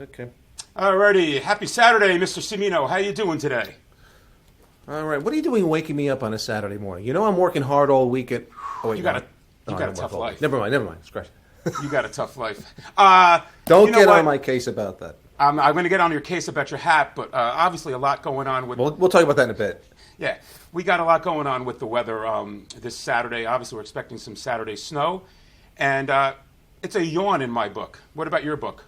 Okay. Alrighty, happy Saturday, Mr. Cimino. How you doing today? All right. What are you doing waking me up on a Saturday morning? You know I'm working hard all weekend. Oh, wait, You got no. a No, you I got a don't tough work all life. week. Never mind. Scratch. You got a tough life. Don't you know get what? on my case about that. I'm going to get on your case about your hat, but obviously a lot going on with. We'll talk about that in a bit. Yeah, we got a lot going on with the weather this Saturday. Obviously, we're expecting some Saturday snow, and it's a yawn in my book. What about your book?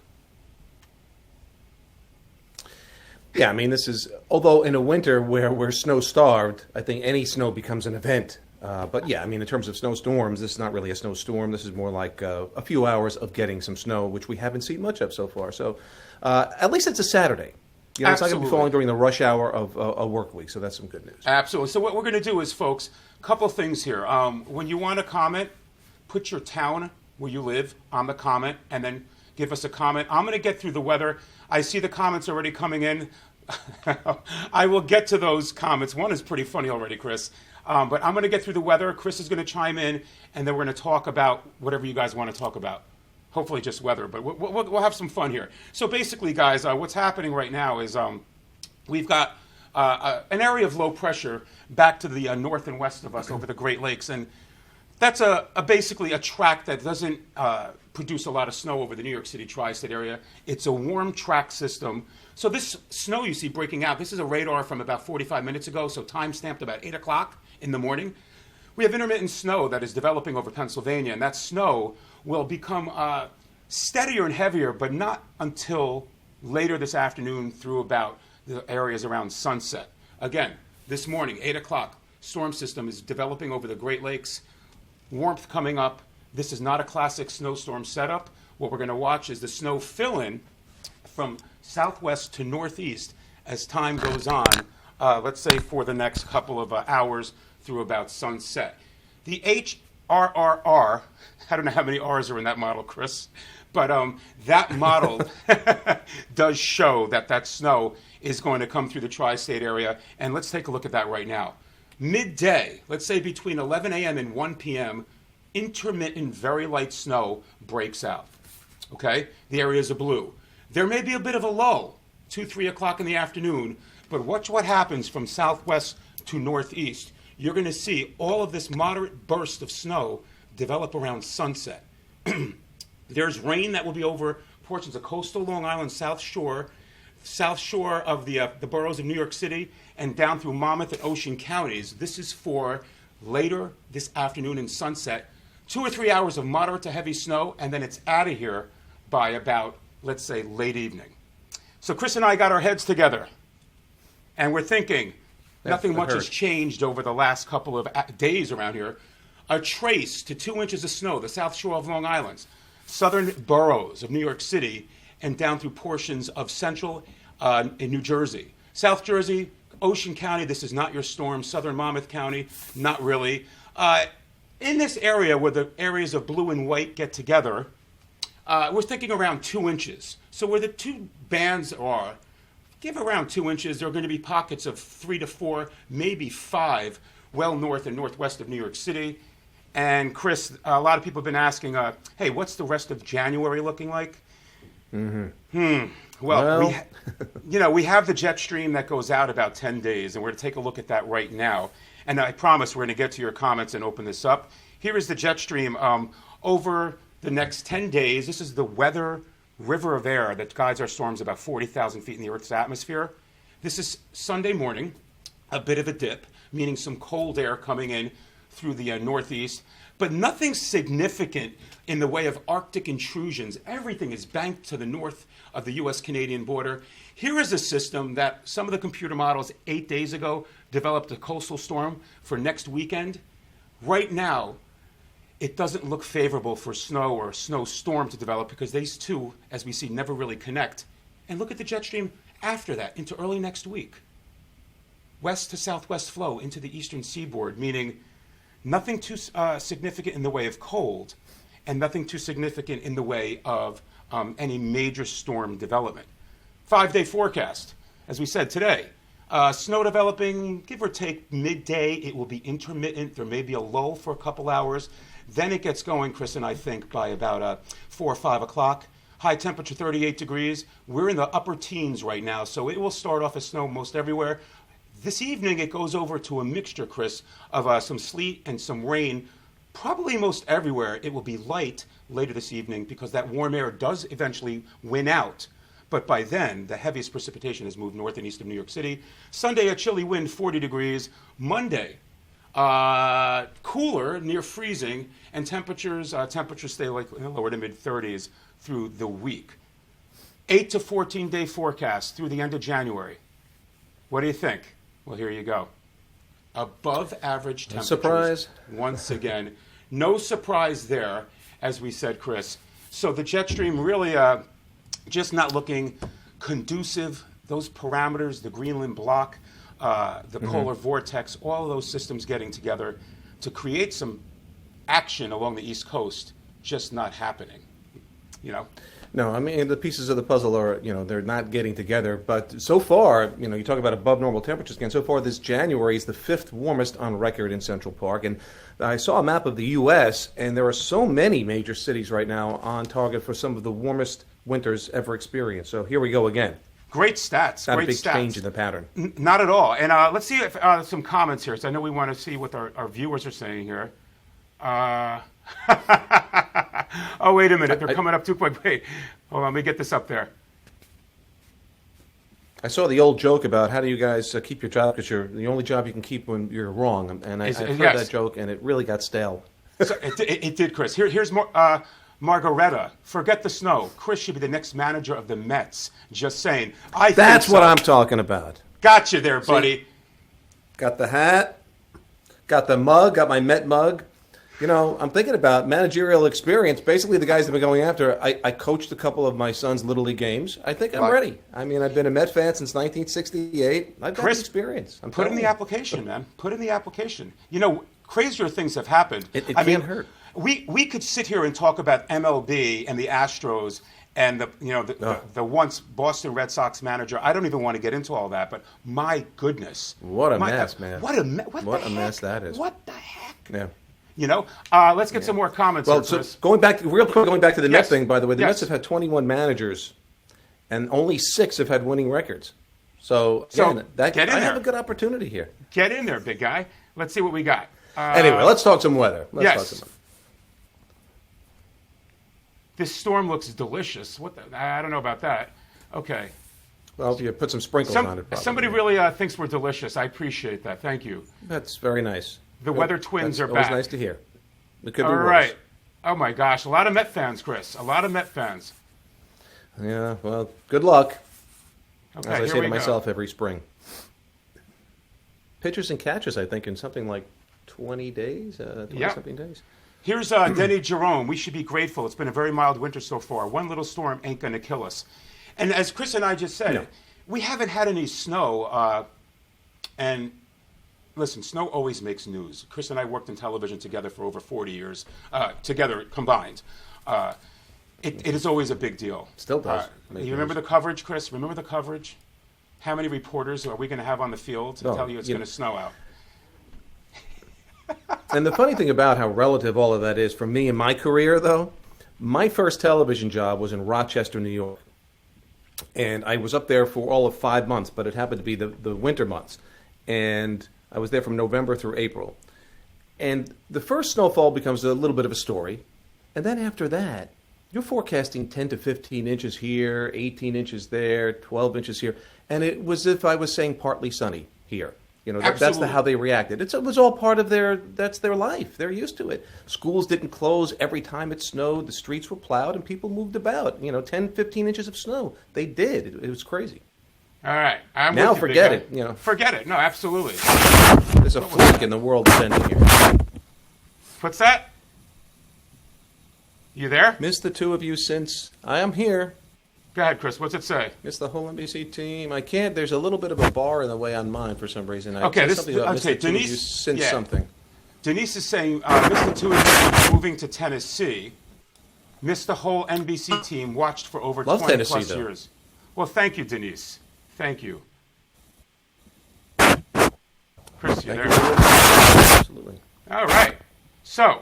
Yeah, I mean, this is, although in a winter where we're snow-starved, I think any snow becomes an event. But yeah, I mean, in terms of snowstorms, this is not really a snowstorm. This is more like a few hours of getting some snow, which we haven't seen much of so far. So at least it's a Saturday. You know, it's not going to be falling during the rush hour of a work week, so that's some good news. Absolutely. So what we're going to do is, folks, a couple of things here. When you want to comment, put your town where you live on the comment, and then give us a comment. I'm going to get through the weather. I see the comments already coming in. I will get to those comments. One is pretty funny already, Chris. But I'm going to get through the weather. Chris is going to chime in, and then we're going to talk about whatever you guys want to talk about. Hopefully just weather, but we'll have some fun here. So basically, guys, what's happening right now is we've got an area of low pressure back to the north and west of us over the Great Lakes, and that's basically a track that doesn't produce a lot of snow over the New York City tri-state area. It's a warm track system. So this snow you see breaking out, this is a radar from about 45 minutes ago, so time-stamped about 8 o'clock in the morning. We have intermittent snow that is developing over Pennsylvania, and that snow will become steadier and heavier, but not until later this afternoon through about the areas around sunset. Again, this morning, 8 o'clock, storm system is developing over the Great Lakes. Warmth coming up. This is not a classic snowstorm setup. What we're going to watch is the snow fill in from southwest to northeast as time goes on, let's say for the next couple of hours through about sunset. The HRRR, I don't know how many R's are in that model, Chris, but that model does show that snow is going to come through the tri-state area, and let's take a look at that right now. Midday, let's say between 11 a.m. and 1 p.m., intermittent, very light snow breaks out. Okay? The areas are blue. There may be a bit of a lull, 2, 3 o'clock in the afternoon, but watch what happens from southwest to northeast. You're going to see all of this moderate burst of snow develop around sunset. There's rain that will be over portions of coastal Long Island, South Shore of the boroughs of New York City, and down through Monmouth and Ocean counties. This is for later this afternoon and sunset. 2 or 3 hours of moderate to heavy snow, and then it's out of here by about, let's say, late evening. So Chris and I got our heads together, and we're thinking nothing much has changed over the last couple of days around here. A trace to 2 inches of snow, the South Shore of Long Island, southern boroughs of New York City, and down through portions of central in New Jersey. South Jersey, Ocean County, this is not your storm. Southern Monmouth County, not really. In this area where the areas of blue and white get together, we're thinking around 2 inches. So where the two bands are, give around 2 inches. There are going to be pockets of 3 to 4, maybe 5, well north and northwest of New York City. And Chris, a lot of people have been asking, hey, what's the rest of January looking like? Well, we have the jet stream that goes out about 10 days, and we're going to take a look at that right now. And I promise we're going to get to your comments and open this up. Here is the jet stream over the next 10 days. This is the weather river of air that guides our storms about 40,000 feet in the Earth's atmosphere. This is Sunday morning, a bit of a dip, meaning some cold air coming in through the northeast, but nothing significant in the way of Arctic intrusions. Everything is banked to the north of the U.S.-Canadian border. Here is a system that some of the computer models 8 days ago developed a coastal storm for next weekend. Right now, it doesn't look favorable for snow or a snowstorm to develop because these two, as we see, never really connect. And look at the jet stream after that into early next week. West to southwest flow into the eastern seaboard, meaning nothing too significant in the way of cold and nothing too significant in the way of any major storm development. 5-day forecast, as we said today. Snow developing, give or take midday. It will be intermittent. There may be a lull for a couple hours. Then it gets going, Chris and I think, by about 4 or 5 o'clock. high temperature 38 degrees. We're in the upper teens right now, so it will start off as snow most everywhere. This evening, it goes over to a mixture, Chris, of some sleet and some rain. Probably most everywhere, it will be light later this evening because that warm air does eventually win out. But by then, the heaviest precipitation has moved north and east of New York City. Sunday, a chilly wind, 40 degrees. Monday, cooler, near freezing, and temperatures stay like in the lower to mid-30s through the week. 8 to 14-day forecast through the end of January. What do you think? Well, here you go. Above average temperatures. Surprise. Once again. No surprise there, as we said, Chris. So the jet stream really just not looking conducive. Those parameters, the Greenland block, the polar vortex, all of those systems getting together to create some action along the East Coast, just not happening. You know? No, I mean, the pieces of the puzzle are, they're not getting together. But so far, you talk about above normal temperatures again. So far, this January is the 5th warmest on record in Central Park. And I saw a map of the U.S., and there are so many major cities right now on target for some of the warmest winters ever experienced. So here we go again. Great stats. Not great a big stats. change in the pattern. Not at all. And let's see if some comments here. So I know we want to see what our viewers are saying here. Oh, wait a minute. They're coming up too quick. Wait. Hold on. Let me get this up there. I saw the old joke about how do you guys keep your job because you're the only job you can keep when you're wrong. And I've heard that joke, and it really got stale. So it did, Chris. Here's more. Margareta, forget the snow. Chris should be the next manager of the Mets. Just saying. That's what I'm talking about. Gotcha there, buddy. See? Got the hat. Got the mug. Got my Met mug. I'm thinking about managerial experience. Basically, the guys that have been going after, I coached a couple of my son's Little League games. I think I'm ready. I mean, I've been a Met fan since 1968. I've got experience. Put in the application, man. Put in the application. Crazier things have happened. It can't hurt. We could sit here and talk about MLB and the Astros and the once Boston Red Sox manager. I don't even want to get into all that, but my goodness. What a mess, man. What a mess that is. What the heck? Yeah. Let's get some more comments. Well, so going back to the Mets thing, by the way, the Yes. Mets have had 21 managers, and only 6 have had winning records. So again, I have a good opportunity here. Get in there, big guy. Let's see what we got. Anyway, let's talk some weather. This storm looks delicious. I don't know about that. Okay. Well, if you put some sprinkles on it, probably. Somebody really thinks we're delicious. I appreciate that. Thank you. That's very nice. The weather twins are back. Always nice to hear. It could be All worse. right. Oh, my gosh. A lot of Met fans, Chris. A lot of Met fans. Yeah, well, good luck. Okay, as I say to go. myself every spring. Pitchers and catchers, I think, in something like 20 days, 20-something days. Here's Denny Jerome. We should be grateful. It's been a very mild winter so far. One little storm ain't going to kill us. And as Chris and I just said, we haven't had any snow. And listen, snow always makes news. Chris and I worked in television together for over 40 years, together combined. It is always a big deal. Still does. You remember the coverage, Chris? Remember the coverage? How many reporters are we going to have on the field to tell you it's going to snow out? And the funny thing about how relative all of that is, for me in my career, though, my first television job was in Rochester, New York. And I was up there for all of 5 months, but it happened to be the winter months. And I was there from November through April. And the first snowfall becomes a little bit of a story. And then after that, you're forecasting 10 to 15 inches here, 18 inches there, 12 inches here. And it was as if I was saying partly sunny here. That's how they reacted. It was all part of that's their life. They're used to it. Schools didn't close every time it snowed. The streets were plowed and people moved about. 10, 15 inches of snow. They did. It was crazy. All right. Now forget it. Forget it. No, absolutely. There's a fleek in the world that's ending here. What's that? You there? Missed the two of you since I am here. Go ahead, Chris. What's it say? Missed the whole NBC team. I can't. There's a little bit of a bar in the way on mine for some reason. Denise. Something. Denise is saying missed the two of you moving to Tennessee. Missed the whole NBC team. Watched for over 20 Tennessee, plus though. years. Well, thank you, Denise. Thank you. Chris, you there? Absolutely. All right. So.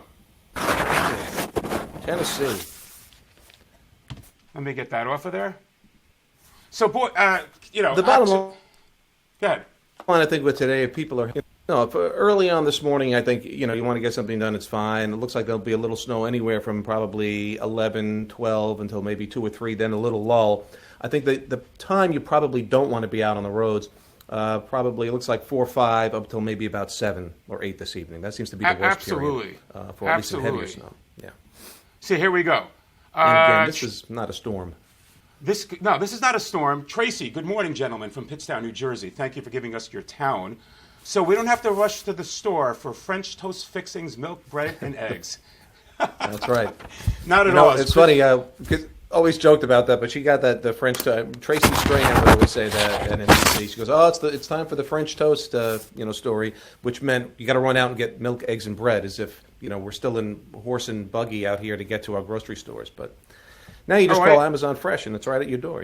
Tennessee. Let me get that off of there. So, boy, The bottom line, Go ahead. I think with today, if people are, if early on this morning, I think, you want to get something done, it's fine. It looks like there'll be a little snow anywhere from probably 11, 12 until maybe 2 or 3, then a little lull. I think the time you probably don't want to be out on the roads, probably it looks like 4 or 5 up until maybe about 7 or 8 this evening. That seems to be the worst period for at least some heavier snow. Yeah. See, here we go. And again, this is not a storm. This is not a storm. Tracy, good morning, gentlemen, from Pittstown, New Jersey. Thank you for giving us your town. So we don't have to rush to the store for French toast fixings, milk, bread, and eggs. That's right. Not at all. It's funny. Always joked about that, but she got the French Tracy Strahan would always say that at NBC. She goes, "Oh, it's time for the French toast, story," which meant you got to run out and get milk, eggs, and bread, as if we're still in horse and buggy out here to get to our grocery stores. But now you just call Amazon Fresh, and it's right at your door.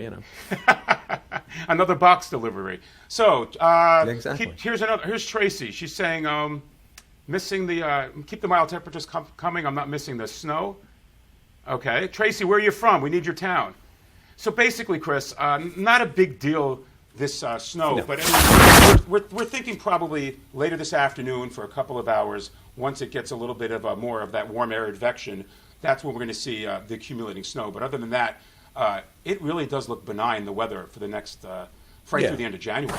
Another box delivery. So exactly. Here's Tracy. She's saying, missing the keep the mild temperatures coming. I'm not missing the snow. Okay, Tracy, where are you from? We need your town. So basically, Chris, not a big deal this snow, but we're thinking probably later this afternoon for a couple of hours. Once it gets a little bit of more of that warm air advection, that's when we're going to see the accumulating snow. But other than that, it really does look benign, the weather for the next through the end of January.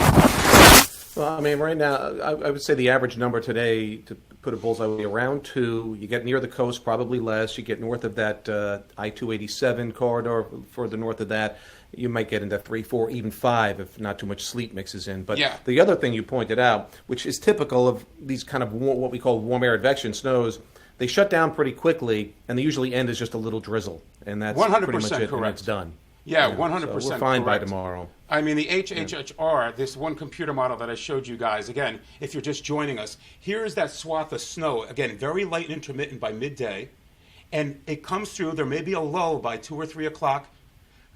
Well, I mean, right now, I would say the average number today, to put a bullseye, would be around 2. You get near the coast, probably less. You get north of that I-287 corridor, further north of that, you might get into 3, 4, even 5 if not too much sleet mixes in. But the other thing you pointed out, which is typical of these kind of what we call warm air advection snows, they shut down pretty quickly, and they usually end as just a little drizzle. And that's 100% pretty much it, correct. And it's done. Yeah, 100% so we're fine correct. by tomorrow. I mean, the HHHR, this one computer model that I showed you guys, again, if you're just joining us, here is that swath of snow, again, very light and intermittent by midday, and it comes through. There may be a lull by 2 or 3 o'clock,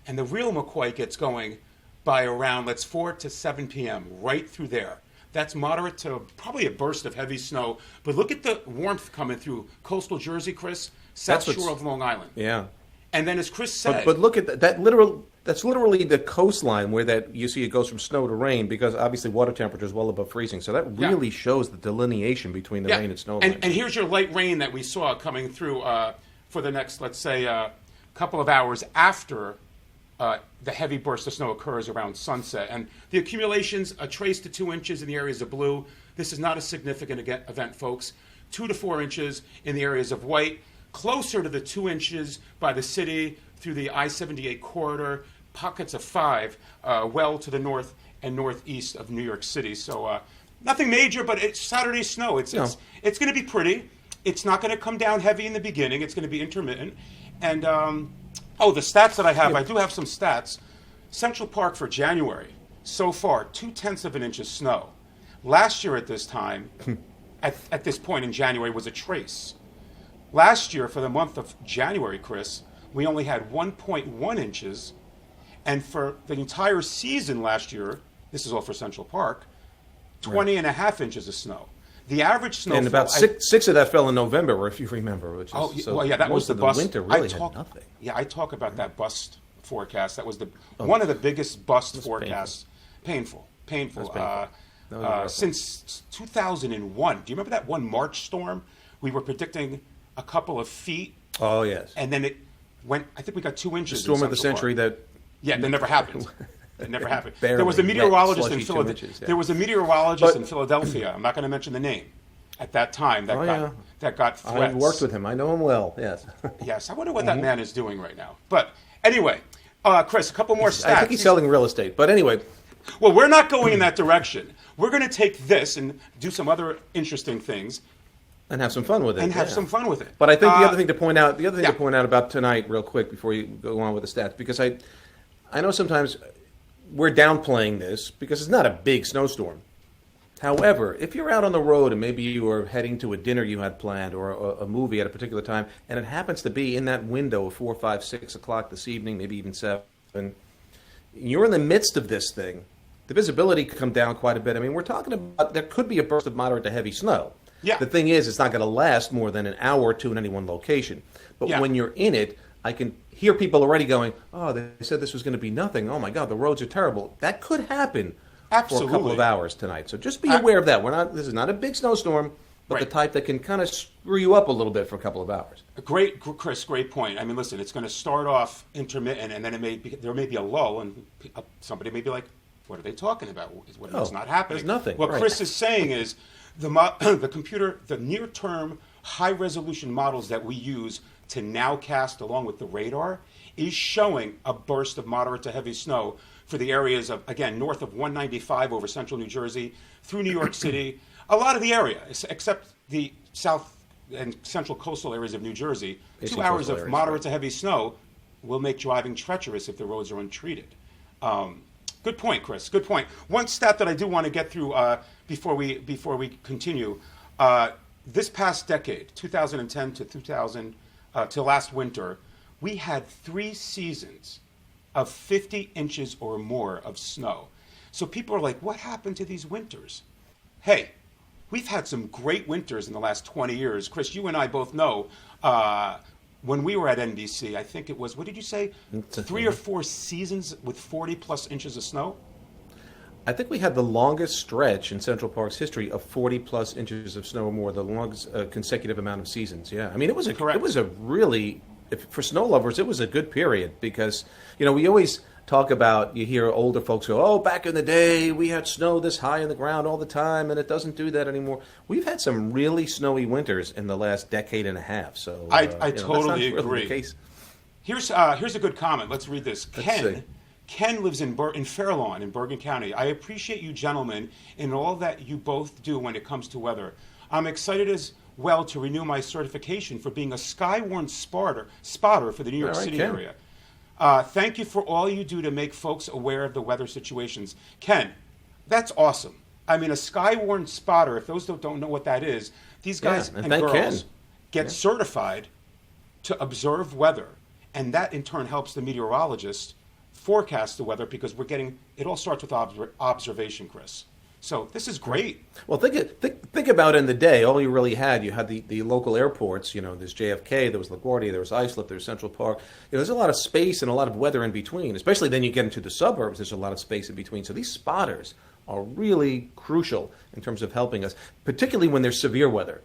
and the real McCoy gets going by around, 4 to 7 p.m., right through there. That's moderate to probably a burst of heavy snow, but look at the warmth coming through coastal Jersey, Chris, South Shore of Long Island. Yeah. And then, as Chris said, but look at that that's literally the coastline where that you see it goes from snow to rain, because obviously water temperature is well above freezing. So that really shows the delineation between the rain and snow. And here's your light rain that we saw coming through for the next, let's say, couple of hours after the heavy burst of snow occurs around sunset. And the accumulations, a trace to 2 inches in the areas of blue. This is not a significant event, folks. 2 to 4 inches in the areas of white. Closer to the 2 inches by the city through the I-78 corridor, pockets of 5 well to the north and northeast of New York City. So nothing major, but it's Saturday snow. It's going to be pretty. It's not going to come down heavy in the beginning. It's going to be intermittent. And, the stats that I have, I do have some stats. Central Park for January, so far, 0.2 of an inch of snow. Last year at this time, at this point in January, was a trace. Last year, for the month of January, Chris, we only had 1.1 inches. And for the entire season last year, this is all for Central Park, 20 and a half inches of snow. The average snowfall... And about six of that fell in November, if you remember. Which is, that was the bust. Winter really had nothing. Yeah, I talk about that bust forecast. That was one of the biggest bust forecasts. Painful. Since 2001. Do you remember that one March storm? We were predicting a couple of feet. Oh, yes. And then it went, I think we got 2 inches. The storm of the century that... Yeah, that never happened. It never happened. Barely. There was a meteorologist in Philadelphia. Philadelphia. There was a meteorologist in Philadelphia. I'm not going to mention the name. At that time, that got threats. I worked with him. I know him well. Yes. Yes. I wonder what that man is doing right now. But anyway, Chris, a couple more stats. I think he's selling real estate. But anyway. Well, we're not going in that direction. We're going to take this and do some other interesting things. And have some fun with it. And have some fun with it. But I think the other thing to point out, about tonight, real quick, before you go on with the stats, because I know sometimes we're downplaying this because it's not a big snowstorm. However, if you're out on the road and maybe you are heading to a dinner you had planned or a movie at a particular time, and it happens to be in that window of 4, 5, 6 o'clock this evening, maybe even 7, you're in the midst of this thing, the visibility could come down quite a bit. I mean, we're talking about there could be a burst of moderate to heavy snow. Yeah. The thing is, it's not going to last more than an hour or two in any one location. But when you're in it, I can hear people already going, "Oh, they said this was going to be nothing. Oh my God, the roads are terrible." That could happen for a couple Absolutely. of hours tonight. So just be aware of that. This is not a big snowstorm, but the Right. type that can kind of screw you up a little bit for a couple of hours. Great, Chris. Great point. I mean, listen, it's going to start off intermittent, and then there may be a lull, and somebody may be like, "What are they talking about? It's not happening." there's nothing, What right. Chris is saying is the the near-term, high-resolution models that we use to nowcast along with the radar is showing a burst of moderate to heavy snow for the areas of, again, north of 195 over central New Jersey, through New York City, a lot of the area, except the south and central coastal areas of New Jersey. Basic 2 hours coastal of areas, moderate right. to heavy snow will make driving treacherous if the roads are untreated. Good point, Chris. Good point. One stat that I do want to get through before we continue. This past decade, 2010 to last winter, we had 3 seasons of 50 inches or more of snow. So people are like, "What happened to these winters?" Hey, we've had some great winters in the last 20 years. Chris, you and I both know. When we were at NBC, I think it was, what did you say? 3 or 4 seasons with 40 plus inches of snow? I think we had the longest stretch in Central Park's history of 40 plus inches of snow or more, the longest consecutive amount of seasons. Yeah, I mean it was a really, for snow lovers, it was a good period because we always talk about, you hear older folks go, "Oh, back in the day we had snow this high in the ground all the time, and it doesn't do that anymore." We've had some really snowy winters in the last decade and a half. So I that's totally not really agree. the case. Here's a good comment. Let's read this. see. Ken lives in Fairlawn in Bergen County. "I appreciate you gentlemen in all that you both do when it comes to weather. I'm excited as well to renew my certification for being a Skywarns spotter for the New York All right, City Ken. area. Thank you for all you do to make folks aware of the weather situations." Ken, that's awesome. I mean, a Skywarns spotter, if those don't know what that is, these guys and and thank girls Ken. get certified to observe weather, and that in turn helps the meteorologist forecast the weather because it all starts with observation, Chris. So this is great. Well, think about in the day, all you really had, you had the local airports, there's JFK, there was LaGuardia, there was Islip, there's Central Park. There's a lot of space and a lot of weather in between, especially then you get into the suburbs, there's a lot of space in between. So these spotters are really crucial in terms of helping us, particularly when there's severe weather.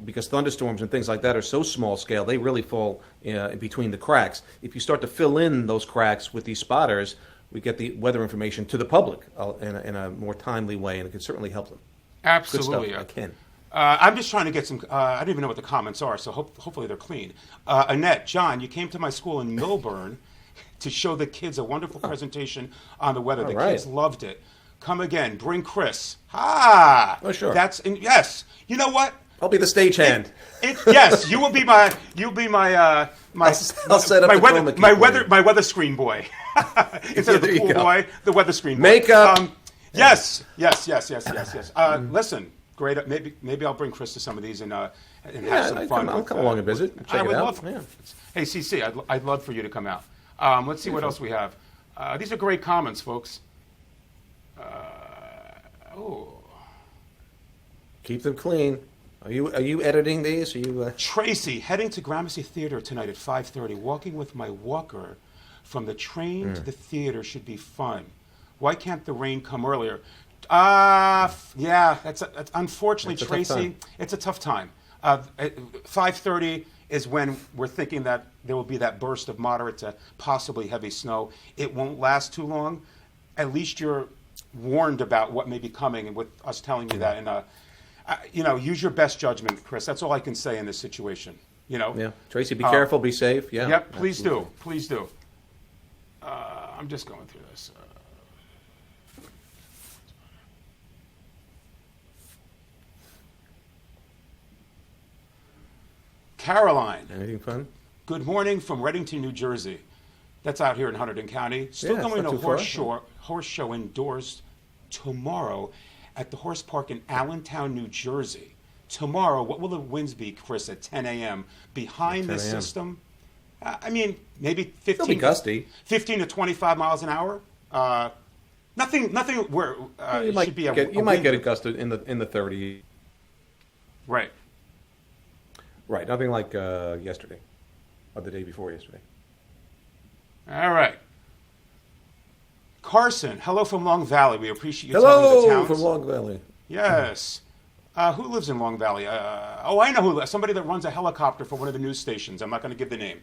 Because thunderstorms and things like that are so small scale, they really fall in between the cracks. If you start to fill in those cracks with these spotters, we get the weather information to the public in a more timely way, and it can certainly help them. Absolutely. Good stuff. I can. I'm just trying to get some, I don't even know what the comments are, so hopefully they're clean. Annette, John, you came to my school in Millburn to show the kids a wonderful presentation on the weather. The kids loved it. Come again. Bring Chris. Oh, sure. Yes. You know what? I'll be the stagehand. Yes, you'll be my I'll set up my weather screen boy. Instead of the pool boy, the weather screen boy. Makeup. Yes. Listen, great. Maybe I'll bring Chris to some of these and have some fun. I'll come along and visit. Check it out. Hey, CC, I'd love for you to come out. Let's see what else we have. These are great comments, folks. Keep them clean. Are you editing these? Are you? Tracy, heading to Gramercy Theater tonight at 5:30. Walking with my walker from the train to the theater should be fun. Why can't the rain come earlier? Yeah, that's unfortunately, Tracy. It's a tough time. 5:30 is when we're thinking that there will be that burst of moderate to possibly heavy snow. It won't last too long. At least you're warned about what may be coming, and with us telling you that. And use your best judgment, Chris. That's all I can say in this situation. Yeah, Tracy, be careful, be safe. Yeah. Yep, please do. I'm just going through this. Caroline. Anything fun? Good morning from Reddington, New Jersey. That's out here in Hunterdon County. Still going to horse show indoors tomorrow at the Horse Park in Allentown, New Jersey. Tomorrow, what will the winds be, Chris, at 10 a.m.? Behind the system, maybe 15 to 25 miles an hour. Nothing where you might get a gust in the 30s. Right. Right, nothing like yesterday. or the day before yesterday. All right. Carson, hello from Long Valley. We appreciate you telling the Hello towns. from Long Valley. Yes. Who lives in Long Valley? I know who. Somebody that runs a helicopter for one of the news stations. I'm not going to give the name.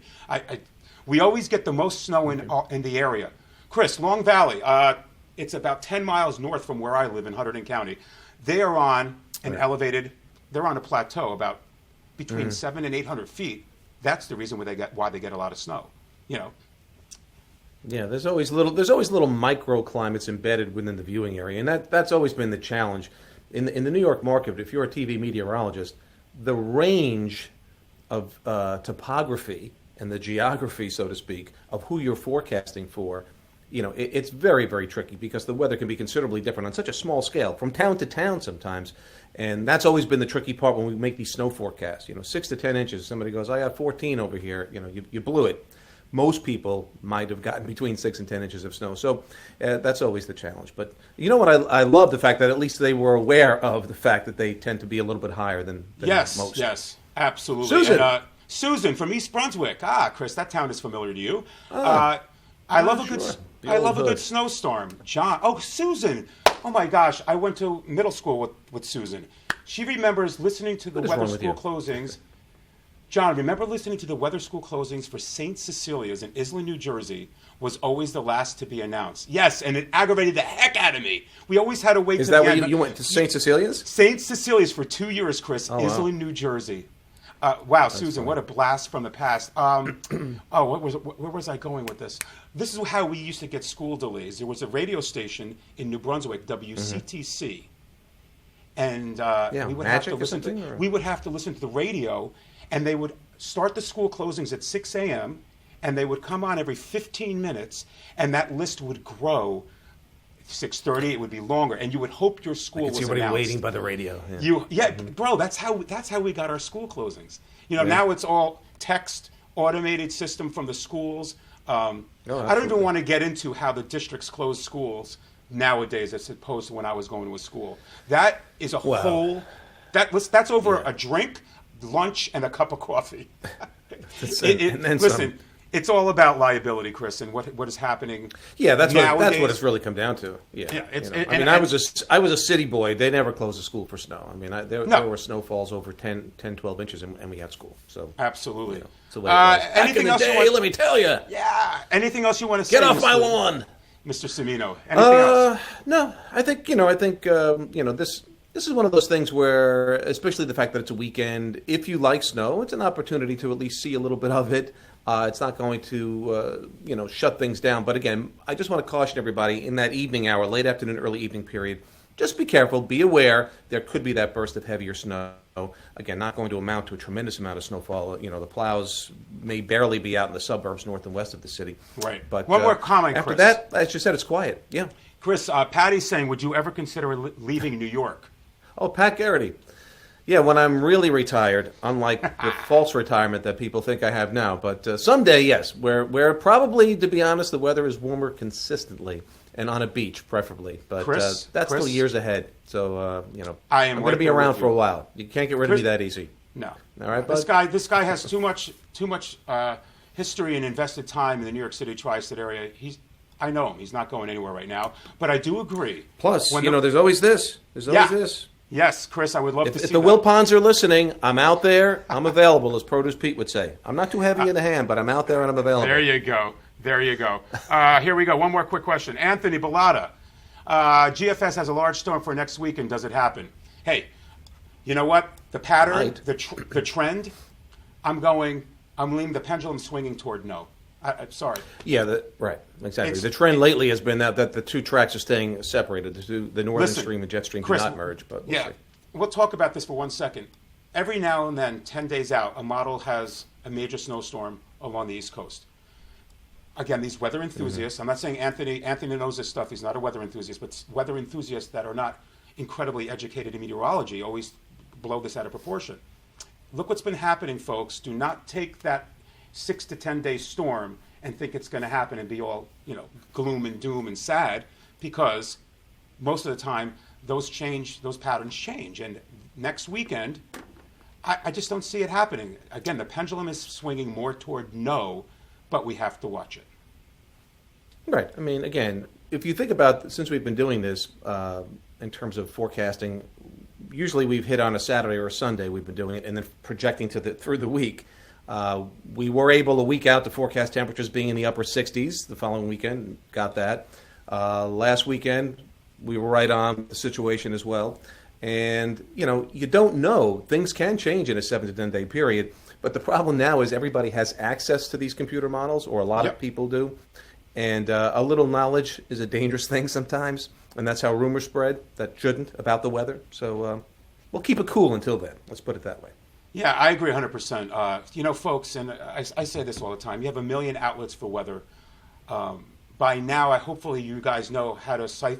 We always get the most snow in the area. Chris, Long Valley. It's about 10 miles north from where I live in Hunterdon County. They are on an elevated. They're on a plateau about between 700 and 800 feet. That's the reason why they get a lot of snow. You know. Yeah, there's always little microclimates embedded within the viewing area, and that's always been the challenge in the New York market. If you're a TV meteorologist, the range of topography and the geography, so to speak, of who you're forecasting for, it's very, very tricky because the weather can be considerably different on such a small scale, from town to town sometimes, and that's always been the tricky part when we make these snow forecasts. 6 to 10 inches. Somebody goes, I got 14 over here. You blew it. Most people might have gotten between 6 and 10 inches of snow. So that's always the challenge. But you know what? I love the fact that at least they were aware of the fact that they tend to be a little bit higher than most. Yes, absolutely. Susan. And, Susan from East Brunswick. Chris, that town is familiar to you. I love a good snowstorm. John. Oh, Susan. Oh, my gosh. I went to middle school with Susan. She remembers listening to the weather school closings. John, remember listening to the weather school closings for St. Cecilia's in Islip, New Jersey was always the last to be announced. Yes, and it aggravated the heck out of me. We always had to wait Is to that the where end. you went to St. Cecilia's? St. Cecilia's for 2 years, Chris. Oh, Islip, wow. New Jersey. Wow, Susan, funny. what a blast from the past. Where was I going with this? This is how we used to get school delays. There was a radio station in New Brunswick, WCTC. And we would have to listen to the radio, and they would start the school closings at 6 a.m., and they would come on every 15 minutes, and that list would grow. 6:30, it would be longer, and you would hope your school was announced. Everybody waiting by the radio. Bro, that's how we got our school closings. Now it's all text, automated system from the schools. I don't even want to get into how the districts close schools nowadays as opposed to when I was going to a school. That is a whole. That's over a drink, lunch, and a cup of coffee. Listen. It's all about liability, Chris, and what is happening. Yeah, that's nowadays. what it's really come down to. I was a city boy. They never closed a school for snow. I mean, there were snowfalls over 10, 12 inches, and we had school. So absolutely. It's the way it was. Anything else? Let me tell you. Yeah. Anything else you want to say? Get off my lawn, Mr. Cimino. Anything else? No. I think this is one of those things where, especially the fact that it's a weekend, if you like snow, it's an opportunity to at least see a little bit of it. It's not going to, shut things down. But again, I just want to caution everybody in that evening hour, late afternoon, early evening period, just be careful, be aware. There could be that burst of heavier snow. Again, not going to amount to a tremendous amount of snowfall. The plows may barely be out in the suburbs north and west of the city. Right. But one more comment, after Chris. that, as you said, it's quiet. Yeah. Chris, Patty's saying, would you ever consider leaving New York? Oh, Pat Garrity. Yeah, when I'm really retired, unlike the false retirement that people think I have now. But someday, yes, where probably, to be honest, the weather is warmer consistently and on a beach, preferably. But that's still years ahead. So, I'm going to be around for a while. You can't get rid of me that easy. No. All right, bud? This guy has too much history and invested time in the New York City tri-state area. I know him. He's not going anywhere right now. But I do agree. Plus, there's always this. There's always this. Yes, Chris, I would love to see If the Wilpons are listening, I'm out there. I'm available, as Produce Pete would say. I'm not too heavy in the hand, but I'm out there and I'm available. There you go. Here we go. One more quick question. Anthony Bellata. GFS has a large storm for next week, and does it happen? Hey, you know what? The pattern, the trend, I'm leaning the pendulum swinging toward no. I'm sorry. Yeah, right, exactly. The trend lately has been that the two tracks are staying separated. The northern stream and jet stream do not merge. But we'll see. We'll talk about this for 1 second. Every now and then, 10 days out, a model has a major snowstorm along the East Coast. Again, these weather enthusiasts, I'm not saying Anthony knows this stuff. He's not a weather enthusiast, but weather enthusiasts that are not incredibly educated in meteorology always blow this out of proportion. Look what's been happening, folks. Do not take that 6 to 10 day storm and think it's going to happen and be all gloom and doom and sad, because most of the time those patterns change. And next weekend, I just don't see it happening. Again, the pendulum is swinging more toward no, but we have to watch it. Right. I mean, again, if you think about, since we've been doing this in terms of forecasting, usually we've hit on a Saturday or a Sunday, we've been doing it, and then projecting through the week. We were able a week out to forecast temperatures being in the upper 60s the following weekend, got that. Last weekend, we were right on the situation as well. And, you don't know. Things can change in a 7 to 10 day period. But the problem now is everybody has access to these computer models, or a lot of people do. And a little knowledge is a dangerous thing sometimes. And that's how rumors spread that shouldn't about the weather. So we'll keep it cool until then. Let's put it that way. Yeah, I agree 100%. Folks, and I say this all the time, you have a million outlets for weather. By now, hopefully you guys know how to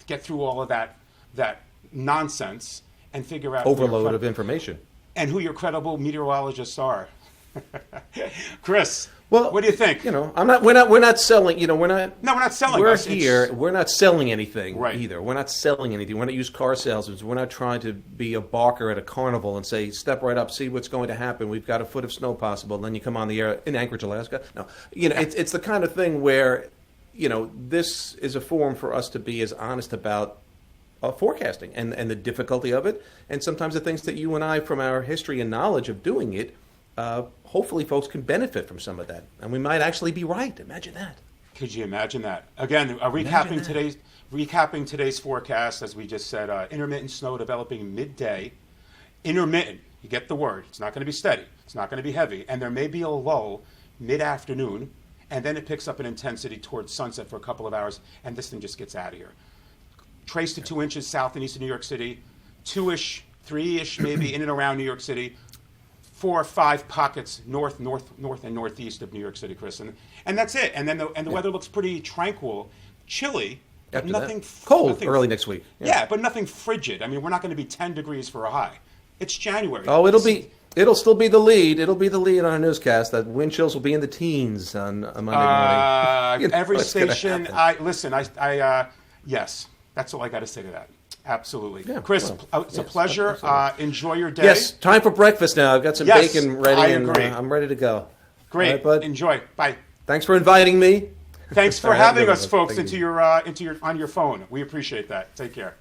get through all of that nonsense and figure out overload of information and who your credible meteorologists are. Chris, well, what do you think? We're not selling. We're not selling. We're here. We're not selling anything right. either. We're not selling anything. We're not used car salesmen. We're not trying to be a barker at a carnival and say, step right up, see what's going to happen. We've got a foot of snow possible. And then you come on the air in Anchorage, Alaska. No, it's the kind of thing where, this is a forum for us to be as honest about forecasting and the difficulty of it, and sometimes the things that you and I, from our history and knowledge of doing it, hopefully folks can benefit from some of that. And we might actually be right. Imagine that. Could you imagine that? Again, recapping today's forecast, as we just said, intermittent snow developing midday. Intermittent, you get the word. It's not going to be steady. It's not going to be heavy. And there may be a lull mid-afternoon, and then it picks up in intensity towards sunset for a couple of hours, and this thing just gets out of here. Trace to 2 inches south and east of New York City, 2-ish, 3-ish maybe in and around New York City, 4 or 5 pockets north, and northeast of New York City, Chris. And that's it. And then the weather looks pretty tranquil, chilly, but nothing cold early next week. Yeah, but nothing frigid. I mean, we're not going to be 10 degrees for a high. It's January. Oh, it'll still be the lead. It'll be the lead on our newscast. That wind chills will be in the teens on Monday morning. Every station. Yes. That's all I got to say to that. Absolutely. Yeah, Chris, it's a pleasure. Enjoy your day. Yes, time for breakfast now. I've got some bacon ready, I agree. And I'm ready to go. Great. Right, bud? Enjoy. Bye. Thanks for inviting me. Thanks for having us, folks, on your phone. We appreciate that. Take care.